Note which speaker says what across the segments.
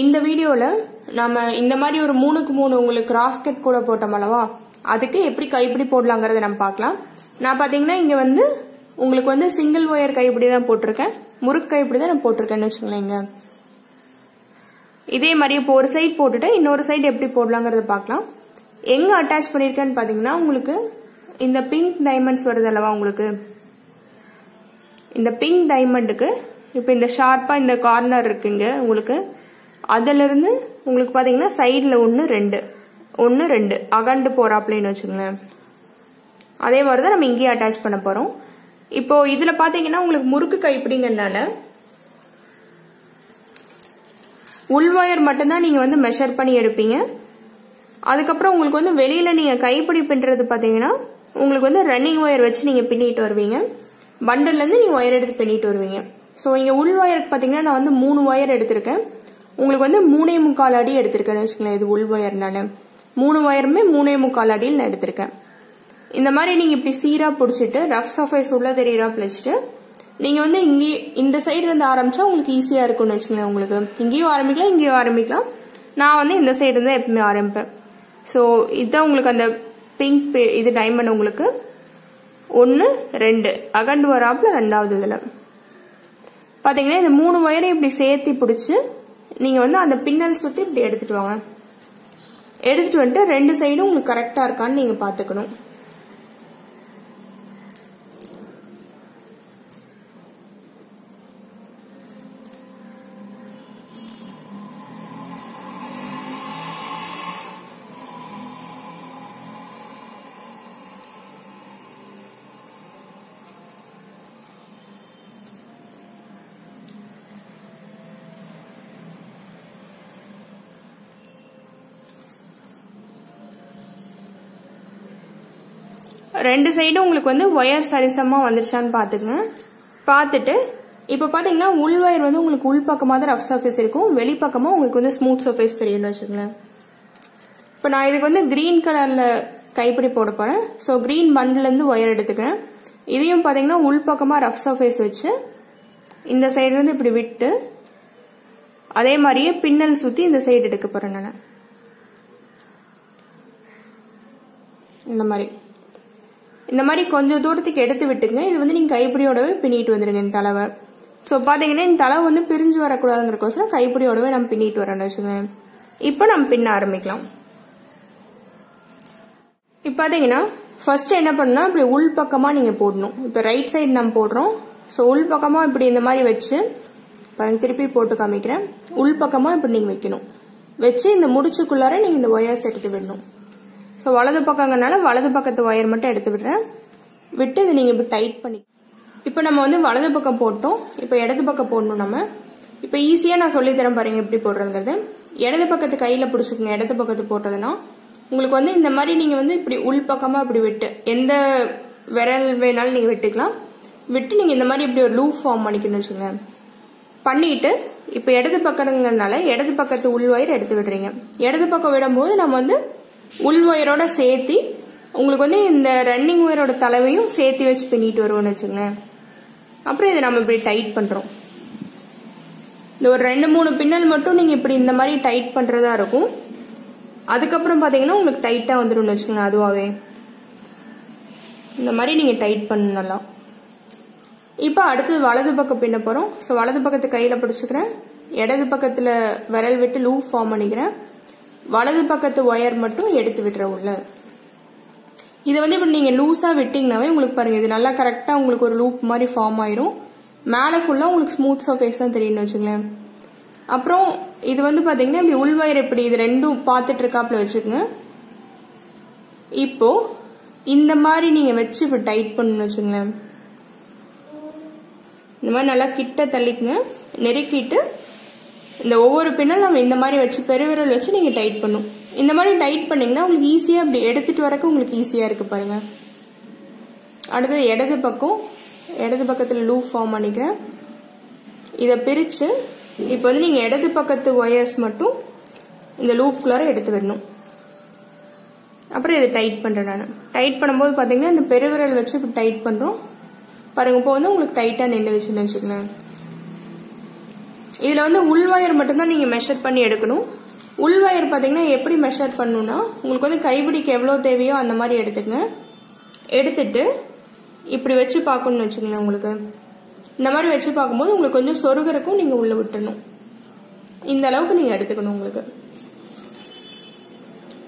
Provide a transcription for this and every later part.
Speaker 1: இந்த வீடியோல நாம இந்த மாதிரி ஒரு 3க்கு 3 உங்களுக்கு கிராஸ் கட் கூட போட்டோம் அல்லவா, அதுக்கு எப்படி கைப்பிடி போடலாங்கறத நம்ம பார்க்கலாம். நான் பாத்தீங்கன்னா இங்க வந்து உங்களுக்கு வந்து சிங்கிள் ஒயர் கைப்பிடி தான் போட்டிருக்கேன், முறுக்கு கைப்பிடி தான் நான் போட்டிருக்கேன்னு வச்சுக்கோங்க. இதே மாதிரி இப்போ ஒரு சைடு போட்டுட்டு இன்னொரு சைடு எப்படி போடலாங்கறத பார்க்கலாம். எங்க அட்டாச் பண்ணிருக்கேன்னு பாத்தீங்கன்னா உங்களுக்கு இந்த பிங்க் டைமண்ட்ஸ் வருது அல்லவா, உங்களுக்கு இந்த பிங்க் டைமண்டுக்கு இப்போ இந்த ஷார்ப்பா இந்த கார்னர் இருக்குங்க உங்களுக்கு, அதுல இருந்து உங்களுக்கு பாத்தீங்கன்னா சைடுல 1 2 அகண்டு போறாப்லன்னு வச்சுக்கோங்களேன். அதே மாதிரிதான் நம்ம இங்கேயே அட்டாச் பண்ண போறோம். இப்போ இதுல பாத்தீங்கன்னா உங்களுக்கு முறுக்கு கைப்பிடிங்கறதுனால உள் ஒயர் மட்டும்தான் நீங்க வந்து மெஷர் பண்ணி எடுப்பீங்க. அதுக்கப்புறம் உங்களுக்கு வந்து வெளியில நீங்க கைப்பிடி பின்றது பாத்தீங்கன்னா உங்களுக்கு வந்து ரன்னிங் ஒயர் வச்சு நீங்க பின்னிட்டு வருவீங்க. பண்டல்ல இருந்து நீங்க ஒயர் எடுத்து பின்னிட்டு வருவீங்க. சோ இங்க உள் ஒயருக்கு பாத்தீங்கன்னா நான் வந்து 3 ஒயர் எடுத்திருக்கேன். உங்களுக்கு வந்து 3.25 அடி எடுத்திருக்கேன்னு வச்சுக்கோங்களேன். இது உள் ஒயர்னால 3 ஒயருமே 3.25 அடியில் நான் எடுத்திருக்கேன். இந்த மாதிரி நீங்க இப்படி சீரா பிடிச்சிட்டு ரஃப் சர்ஃபேஸ் உள்ள தெரியறா பிடிச்சிட்டு நீங்க வந்து இங்கே இந்த சைடு இருந்து ஆரம்பிச்சா உங்களுக்கு ஈஸியா இருக்கும்னு வச்சுக்கோங்களேன். உங்களுக்கு இங்கேயும் ஆரம்பிக்கலாம் இங்கேயும் ஆரம்பிக்கலாம். நான் வந்து இந்த சைடு இருந்தா எப்பவுமே ஆரம்பிப்பேன். சோ இதுதான் உங்களுக்கு அந்த பிங்க் இது டைமண்ட் உங்களுக்கு 1 2 அகண்டு வராப்புல ரெண்டாவது இதுல பாத்தீங்கன்னா இந்த 3 ஒயரை இப்படி சேர்த்து பிடிச்சு நீங்க வந்து அந்த பின்னல் சுத்தி இப்படி எடுத்துட்டு வாங்க. எடுத்துட்டு வந்துட்டு 2 சைடும் உங்களுக்கு கரெக்டா இருக்கான்னு நீங்க பாத்துக்கணும். ரெண்டு சைடும் உங்களுக்கு வந்து ஒயர் சரிசமா வந்துருச்சான்னு பாத்துக்கங்க. பாத்துட்டு இப்ப பாத்தீங்கன்னா உள் ஒயர் வந்து உங்களுக்கு உள் பக்கமா தான் ரஃப் சர்ஃபேஸ் இருக்கும், வெளிப்பக்கமா உங்களுக்கு வந்து ஸ்மூத் சர்ஃபேஸ் தெரியும்னு வச்சுக்கோங்களேன். இப்ப நான் இதுக்கு வந்து கிரீன் கலர்ல கைப்பிடி போட போறேன். சோ கிரீன் பண்டில் இருந்து ஒயர் எடுத்துக்கிறேன். இதையும் பாத்தீங்கன்னா உள் பக்கமா ரஃப் சர்ஃபேஸ் வச்சு இந்த சைடு இருந்து இப்படி விட்டு அதே மாதிரியே பின்னல் சுத்தி இந்த சைடு எடுக்க போறேன். நான் இந்த மாதிரி கொஞ்சம் தூரத்துக்கு எடுத்து விட்டுங்க. இது வந்து நீங்க கைப்பிடியோடவே பின்னிட்டு வந்துருங்க இந்த தலைவை. சோ பாத்தீங்கன்னா இந்த தலைவை வந்து பிரிஞ்சு வரக்கூடாதுங்கிறக்கோசரம் கைப்பிடியோடவே நம்ம பின்னிட்டு வரேன்னு வச்சுக்கோங்க. இப்ப நம்ம பின்ன ஆரம்பிக்கலாம். இப்ப பாத்தீங்கன்னா ஃபர்ஸ்ட் என்ன பண்ணா இப்படி உள் பக்கமா நீங்க போடணும். இப்ப ரைட் சைடு நம்ம போடுறோம். சோ உள் பக்கமா இப்படி இந்த மாதிரி வச்சு பாருங்க, திருப்பி போட்டு காமிக்கிறேன். உள் பக்கமா இப்படி நீங்க வைக்கணும். வச்சு இந்த முடிச்சுக்குள்ளார நீங்க இந்த ஒயர்ஸ் எடுத்து விடணும். சோ வலது பக்கங்கனால வலது பக்கத்து ஒயர் மட்டும் எடுத்து விடுறேன். விட்டு இதை நீங்க இப்படி டைட் பண்ணி இப்ப நம்ம வந்து வலது பக்கம் போட்டோம். இப்ப இடது பக்கம் போடணும். நம்ம இப்ப ஈஸியா நான் சொல்லி தரேன் பாருங்க எப்படி போடுறதுங்கிறது. இடது பக்கத்து கையில பிடிச்சுக்கோங்க. இடது பக்கத்து போட்டதுன்னா உங்களுக்கு வந்து இந்த மாதிரி நீங்க வந்து இப்படி உள் பக்கமா இப்படி விட்டு எந்த விரல் வேணாலும் நீங்க விட்டுக்கலாம். விட்டு நீங்க இந்த மாதிரி இப்படி ஒரு லூப் ஃபார்ம் பண்ணிக்கணும்னு வச்சுக்கோங்க. பண்ணிட்டு இப்ப இடது பக்கங்கிறதுனால இடது பக்கத்து உள் ஒயர் எடுத்து விடுறீங்க. இடது பக்கம் விடும்போது நம்ம வந்து உள் ஒயரோட சேர்த்தி உங்களுக்கு வந்து இந்த ரன்னிங் ஒயரோட தலைவையும் சேர்த்து வச்சு பின்னிட்டு வருவோம்னு வச்சுங்களேன். அப்புறம் இதை நம்ம இப்படி டைட் பண்றோம். இந்த ஒரு 2-3 பின்னல் மட்டும் நீங்க இப்படி இந்த மாதிரி டைட் பண்றதா இருக்கும். அதுக்கப்புறம் பாத்தீங்கன்னா உங்களுக்கு டைட்டா வந்துடும் வச்சுக்கோங்க. அதுவாவே இந்த மாதிரி நீங்க டைட் பண்ணலாம். இப்ப அடுத்து வலது பக்கம் பின்ன போறோம். சோ வலது பக்கத்து கையில பிடிச்சுக்கிறேன். இடது பக்கத்துல விரல் விட்டு லூப் ஃபார்ம் பண்ணிக்கிறேன். வலது பக்கத்து ஒயர் மட்டும் எடுத்து விட்டுற உள்ள. இதை வந்து இப்ப நீங்க லூஸா விட்டீங்கன்னாவே உங்களுக்கு பாருங்க இது நல்லா கரெக்டா உங்களுக்கு ஒரு லூப் மாதிரி ஃபார்ம் ஆயிரும். மேல ஃபுல்லா உங்களுக்கு ஸ்மூத் சர்ஃபேஸ் தான் தெரியும்னு வச்சுங்களேன். அப்புறம் இது வந்து பாத்தீங்கன்னா இப்படி உள் ஒயர் இப்படி இது ரெண்டும் பாத்துட்டு இருக்காப்ல வச்சுக்கோங்க. இப்போ இந்த மாதிரி நீங்க வச்சு இப்ப டைட் பண்ணணும்னு வச்சுங்களேன். இந்த மாதிரி நல்லா கிட்ட தள்ளிக்குங்க. நெருக்கிட்டு இந்த ஒவ்வொரு பின்னல் நம்ம இந்த மாதிரி வச்சு பெருவிரல் வச்சு நீங்க டைட் பண்ணும். இந்த மாதிரி டைட் பண்ணீங்கன்னா உங்களுக்கு ஈஸியா அப்படி எடுத்துட்டு வரக்கு உங்களுக்கு ஈஸியா இருக்கு பாருங்க. அடுத்தது இடது பக்கத்துல லூப் ஃபார்ம் பண்ணிக்கிறேன். இத பிரிச்சு இப்ப வந்து நீங்க இடது பக்கத்து ஒயர்ஸ் மட்டும் இந்த லூப்குள்ளார எடுத்து விடணும். அப்புறம் இதை டைட் பண்றேன். நான் டைட் பண்ணும்போது பாத்தீங்கன்னா இந்த பெருவிரல் வச்சு இப்படி டைட் பண்றோம் பாருங்க. இப்போ வந்து உங்களுக்கு டைட்டா நின்றுச்சுன்னு வச்சுக்கோங்க. இதுல வந்து உள் வயர் மட்டும் தான் நீங்க மெஷர் பண்ணி எடுக்கணும். உள் வயர் பாத்தீங்கன்னா எப்படி மெஷர் பண்ணணும்னா உங்களுக்கு வந்து கைப்பிடிக்கு எவ்வளவு தேவையோ அந்த மாதிரி எடுத்துக்கங்க. எடுத்துட்டு இப்படி வச்சு பார்க்கணும்னு வச்சுக்கோங்களேன். உங்களுக்கு இந்த மாதிரி வச்சு பார்க்கும்போது உங்களுக்கு கொஞ்சம் சொருகறக்கும் நீங்க உள்ள விட்டுறணும். இந்த அளவுக்கு நீங்க எடுத்துக்கணும் உங்களுக்கு.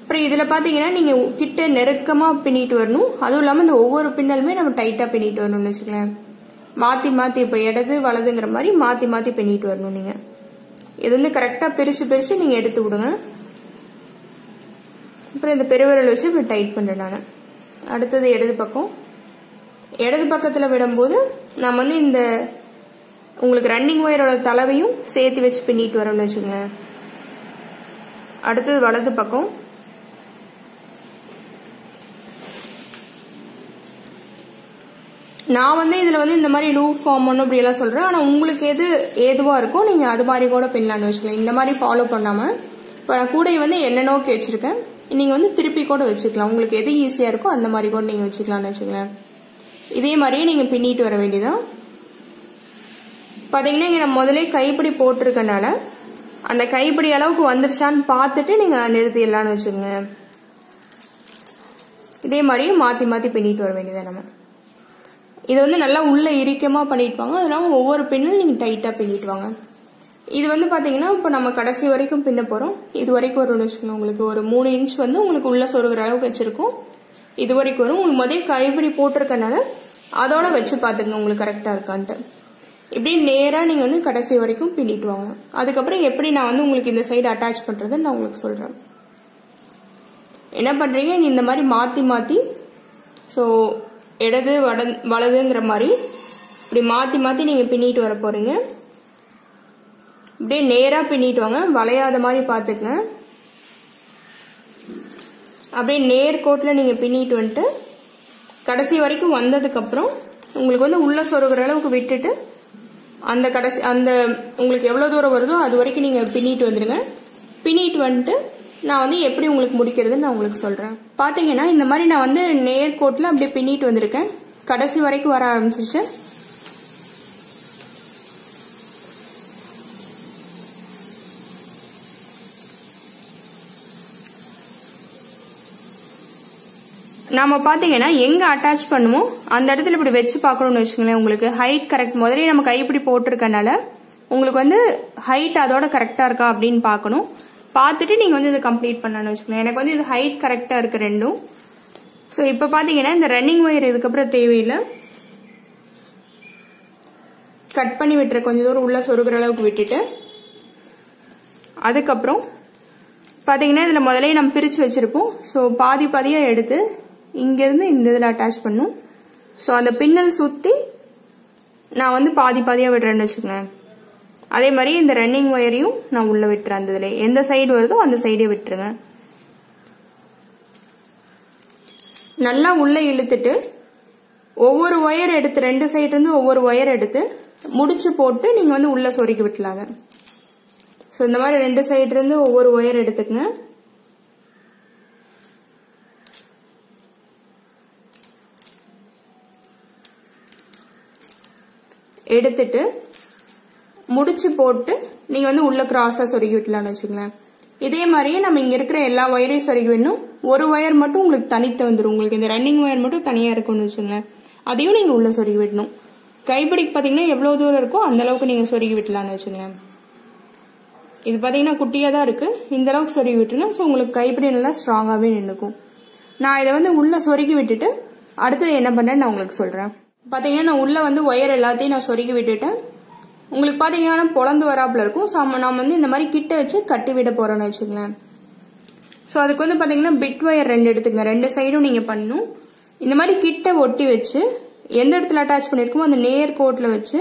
Speaker 1: அப்புறம் இதுல பாத்தீங்கன்னா நீங்க கிட்ட நெருக்கமா பின்னிட்டு வரணும். அதுவும் இல்லாம இந்த ஒவ்வொரு பின்னலுமே நம்ம டைட்டா பின்னிட்டு வரணும்னு வச்சுக்கோங்களேன். மாத்தி மாத்தி இப்ப இடது வலதுங்கிற மாதிரி மாத்தி மாத்தி பின்னிட்டு வரணும். நீங்க இது வந்து கரெக்டா பிரிச்சு பிரிச்சு நீங்க எடுத்து விடுங்க. அப்புறம் இந்த பெருவிரல் வச்சு இப்படி டைட் பண்றேன் நான். அடுத்தது இடது பக்கம். இடது பக்கத்துல விடும்போது நம்ம வந்து இந்த உங்களுக்கு ரன்னிங் ஒயரோட தலைவையும் சேர்த்து வச்சு பின்னிட்டு வரோம்னு வச்சுக்கோங்க. அடுத்தது வலது பக்கம். நான் வந்து இதுல வந்து இந்த மாதிரி லூப் ஃபார்ம் ஒன்னும் அப்படி எல்லாம் சொல்றேன். ஆனா உங்களுக்கு எது ஏதுவா இருக்கும் நீங்க அது மாதிரி கூட பின்னலான்னு வச்சுக்கலாம். இந்த மாதிரி ஃபாலோ பண்ணாம இப்ப நான் கூடை வந்து என்ன நோக்கி வச்சிருக்கேன். நீங்க வந்து திருப்பி கூட வச்சுக்கலாம். உங்களுக்கு எது ஈஸியா இருக்கோ அந்த மாதிரி கூட நீங்க வச்சுக்கலாம்னு வச்சுக்கலாம். இதே மாதிரியே நீங்க பின்னிட்டு வர வேண்டியதான். பாத்தீங்கன்னா இங்க நான் முதலே கைப்பிடி போட்டிருக்கனால அந்த கைப்பிடி அளவுக்கு வந்துருச்சான்னு பார்த்துட்டு நீங்க நிறுத்திடலாம்னு வச்சுக்கோங்க. இதே மாதிரியே மாத்தி மாத்தி பின்னிட்டு வர வேண்டியதான். நம்ம இது வந்து நல்லா உள்ள இறுக்கமா பண்ணிட்டுவாங்க. அதனால ஒவ்வொரு பின்னும் நீங்க டைட்டா பின்னிட்டு வாங்க. இது வந்து பாத்தீங்கன்னா இப்ப நம்ம கடைசி வரைக்கும் பின்ன போறோம். இது வரைக்கும் வரும்னு வச்சுக்கோங்க. உங்களுக்கு ஒரு 3 இன்ச் வந்து உங்களுக்கு உள்ள சொருகிற அளவுக்கு வச்சிருக்கோம். இது வரைக்கும் வரும். உங்களுக்கு முதல் கைப்பிடி போட்டிருக்கனால அதோட வச்சு பாத்துக்கங்க உங்களுக்கு கரெக்டா இருக்கான்ட்டு. இப்படி நேரா நீங்க வந்து கடைசி வரைக்கும் பின்னிட்டு வாங்க. அதுக்கப்புறம் எப்படி நான் வந்து உங்களுக்கு இந்த சைடு அட்டாச் பண்றதுன்னு நான் உங்களுக்கு சொல்றேன். என்ன பண்றீங்க, இந்த மாதிரி மாத்தி மாத்தி சோ இடது வலதுங்கிற மாதிரி இப்படி மாத்தி மாத்தி நீங்க பின்னிட்டு வர போறீங்க. இப்படியே நேரா பின்னிட்டு வாங்க. வளையாத மாதிரி பாத்துக்கங்க. அப்படியே நேர்கோட்டில் நீங்க பின்னிட்டு வந்துட்டு கடைசி வரைக்கும் வந்ததுக்கு அப்புறம் உங்களுக்கு வந்து உள்ள சொருகிற அளவுக்கு விட்டுட்டு அந்த கடைசி அந்த உங்களுக்கு எவ்வளவு தூரம் வருதோ அது வரைக்கும் நீங்க பின்னிட்டு வந்துடுங்க. பின்னிட்டு வந்துட்டு நான் வந்து எப்படி உங்களுக்கு முடிக்கிறதுன்னு நான் உங்களுக்கு சொல்றேன். பாத்தீங்கன்னா இந்த மாதிரி நான் வந்து நேர்கோட்டில் அப்படியே பின்னிட்டு வந்திருக்கேன். கடைசி வரைக்கும் வர ஆரம்பிச்சிருச்சு. நாம பாத்தீங்கன்னா எங்க அட்டாச் பண்ணுமோ அந்த இடத்துல இப்படி வச்சு பாக்கணும்னு வச்சுக்கோங்களேன். உங்களுக்கு ஹைட் கரெக்ட் முதலே நம்ம கைப்பிடி போட்டிருக்கனால உங்களுக்கு வந்து ஹைட் அதோட கரெக்டா இருக்கா அப்படின்னு பாக்கணும். பார்த்துட்டு நீங்க வந்து இதை கம்ப்ளீட் பண்ணலாம்னு வச்சுக்கோங்க. எனக்கு வந்து இது ஹைட் கரெக்டா இருக்கு ரெண்டும். சோ இப்ப பாத்தீங்கன்னா இந்த ரன்னிங் ஒயர் இதுக்கப்புறம் தேவையில்லை. கட் பண்ணி விட்டுற கொஞ்சம் தூரம் உள்ள சொருகிற அளவுக்கு விட்டுட்டு அதுக்கப்புறம் பாத்தீங்கன்னா இதுல முதலே நம்ம பிரிச்சு வச்சிருப்போம். சோ பாதி பாதியா எடுத்து இங்க இருந்து இந்த இதுல அட்டாச் பண்ணும். சோ அந்த பின்னல் சுத்தி நான் வந்து பாதி பாதியா விடுறேன்னு வச்சுக்கோங்க. அதே மாதிரி இந்த ரன்னிங் ஒயரையும் நான் உள்ள விட்டுறேன். அந்த இதுல எந்த சைடு வருதோ அந்த சைடே விட்டுருங்க. நல்லா உள்ள இழுத்துட்டு ஒவ்வொரு ஒயர் எடுத்து 2 சைடு இருந்து ஒவ்வொரு ஒயர் எடுத்து முடிச்சு போட்டு நீங்க வந்து உள்ள சொருக்கி விட்டுலாங்க. சோ இந்த மாதிரி 2 சைடு இருந்து ஒவ்வொரு ஒயர் எடுத்துக்கங்க. எடுத்துட்டு முடிச்சு போட்டு நீங்க வந்து உள்ள கிராஸா சொருகி விட்டலாம்னு வச்சுக்கோங்களேன். இதே மாதிரியே நம்ம இங்க இருக்கிற எல்லா ஒயரையும் சொருகி விடணும். ஒரு ஒயர் மட்டும் உங்களுக்கு தனித்து வந்துடும். உங்களுக்கு இந்த ரன்னிங் ஒயர் மட்டும் தனியா இருக்கும்னு வச்சுக்கோங்களேன். அதையும் நீங்க உள்ள சொருகி விடணும். கைப்பிடிக்கு பாத்தீங்கன்னா எவ்வளவு தூரம் இருக்கோ அந்த அளவுக்கு நீங்க சொருகி விட்டலாம்னு வச்சுக்கோங்களேன். இது பாத்தீங்கன்னா குட்டியா தான் இருக்கு. இந்த அளவுக்கு சொருகி விட்டுருங்க. சோ உங்களுக்கு கைப்பிடி நல்லா ஸ்ட்ராங்காவே நின்னுக்கும். நான் இதை வந்து உள்ள சொருகி விட்டுட்டு அடுத்து என்ன பண்றேன்னு நான் உங்களுக்கு சொல்றேன். பாத்தீங்கன்னா நான் உள்ள வந்து ஒயர் எல்லாத்தையும் நான் சொருகி விட்டுட்டேன். உங்களுக்கு பாத்தீங்கன்னா பொழந்து வராப்புல இருக்கும். நாம வந்து இந்த மாதிரி கிட்ட வச்சு கட்டி விட போறோம்னு வச்சுக்கலாம். சோ அதுக்கு வந்து பாத்தீங்கன்னா பிட் ஒயர் 2 எடுத்துங்க. 2 சைடும் நீங்க பண்ணணும். இந்த மாதிரி கிட்ட ஒட்டி வச்சு எந்த இடத்துல அட்டாச் பண்ணிருக்கோமோ அந்த நேர் கோட்ல வச்சு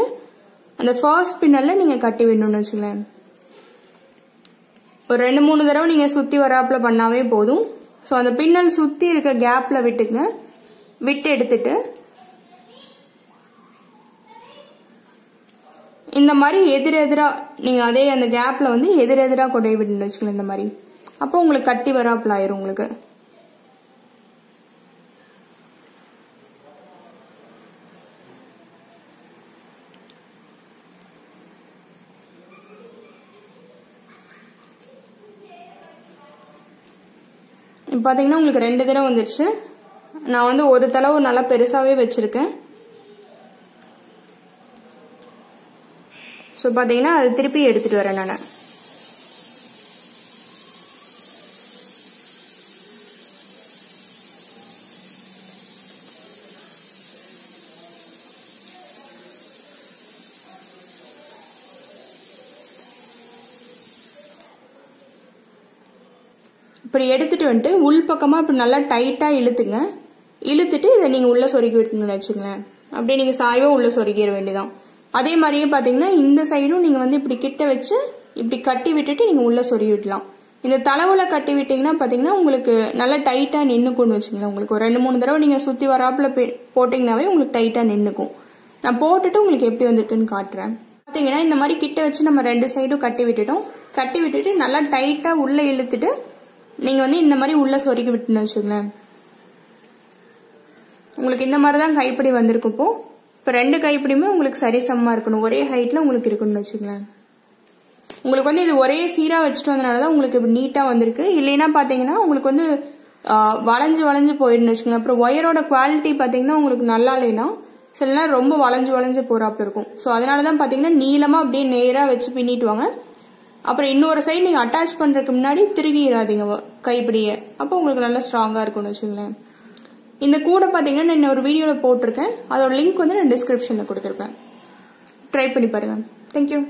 Speaker 1: அந்த ஃபர்ஸ்ட் பின்னல்ல நீங்க கட்டி விடணும்னு வச்சுக்கலாம். ஒரு 2-3 தடவை நீங்க சுத்தி வராப்புல பண்ணாவே போதும். சோ அந்த பின்னல் சுத்தி இருக்க கேப்ல விட்டுங்க. விட்டு எடுத்துட்டு இந்த மாதிரி எதிரெதிரா நீங்க அதே அந்த கேப்ல வந்து எதிரெதிரா கொண்டு விட்டு வச்சுக்கலாம். இந்த மாதிரி அப்போ உங்களுக்கு கட்டி வராப்புல ஆயிரும். உங்களுக்கு இப்போ பார்த்தீங்கன்னா உங்களுக்கு 2 தடவை வந்துருச்சு. நான் வந்து ஒரு தடவை நல்லா பெருசாவே வச்சிருக்கேன். ஸோ பார்த்தீங்கன்னா அது திருப்பி எடுத்துட்டு வரேன் நான். இப்படி எடுத்துட்டு வந்துட்டு உள் பக்கமா இப்படி நல்லா டைட்டா இழுத்துங்க. இழுத்துட்டு இதை நீங்க உள்ள சொருகி விட்டுன்னு வச்சுங்களேன். அப்படியே நீங்க சாயவா உள்ள சொருகிற வேண்டியதான். அதே மாதிரியே பாத்தீங்கன்னா இந்த சைடும் நீங்க வந்து இப்படி கிட்ட வச்சு இப்படி கட்டி விட்டுட்டு நீங்க உள்ள சொருகி விடலாம். இந்த தளவுல கட்டி விட்டீங்கன்னா பாத்தீங்கன்னா உங்களுக்கு நல்லா டைட்டா நின்னுக்கும்னு வச்சுங்களேன். உங்களுக்கு ஒரு 2-3 தடவை நீங்க சுத்தி வராப்புல போட்டீங்கன்னாவே உங்களுக்கு டைட்டா நின்னுக்கும். நான் போட்டுட்டு உங்களுக்கு எப்படி வந்திருக்குன்னு காட்டுறேன். பாத்தீங்கன்னா இந்த மாதிரி கிட்ட வச்சு நம்ம 2 சைடும் கட்டி விட்டுட்டோம். கட்டி விட்டுட்டு நல்லா டைட்டா உள்ள இழுத்துட்டு நீங்க வந்து இந்த மாதிரி உள்ள சொருகி விட்டுன்னு வச்சுங்களேன். உங்களுக்கு இந்த மாதிரி தான் கைப்பிடி வந்திருக்கும். இப்போ 2 கைப்பிடியுமே உங்களுக்கு சரிசமமா இருக்கணும். ஒரே ஹைட்ல உங்களுக்கு இருக்கணும்னு வச்சுங்களேன். உங்களுக்கு வந்து இது ஒரே சீரா வச்சுட்டு வந்தனாலதான் உங்களுக்கு இப்படி நீட்டா வந்திருக்கு. இல்லைன்னா பாத்தீங்கன்னா உங்களுக்கு வந்து வளைஞ்சு வளைஞ்சு போயிடுன்னு வச்சுக்கோங்க. அப்புறம் ஒயரோட குவாலிட்டி பாத்தீங்கன்னா உங்களுக்கு நல்லா இல்லைன்னா சில நேரம் ரொம்ப வளைஞ்சு வளைஞ்சு போறாப்ப இருக்கும். ஸோ அதனாலதான் பாத்தீங்கன்னா நீளமா அப்படியே நேரா வச்சு பின்னிட்டு வாங்க. அப்புறம் இன்னொரு சைடு நீங்க அட்டாச் பண்றதுக்கு முன்னாடி திருகிடாதீங்க கைப்பிடிய. அப்போ உங்களுக்கு நல்லா ஸ்ட்ராங்கா இருக்கும்னு வச்சுங்களேன். இந்த கூட பாத்தீங்கன்னா நான் ஒரு வீடியோல போட்டிருக்கேன். அதோட லிங்க் வந்து நான் டிஸ்கிரிப்ஷன்ல கொடுத்திருப்பேன். ட்ரை பண்ணி பாருங்க. தேங்க்யூ.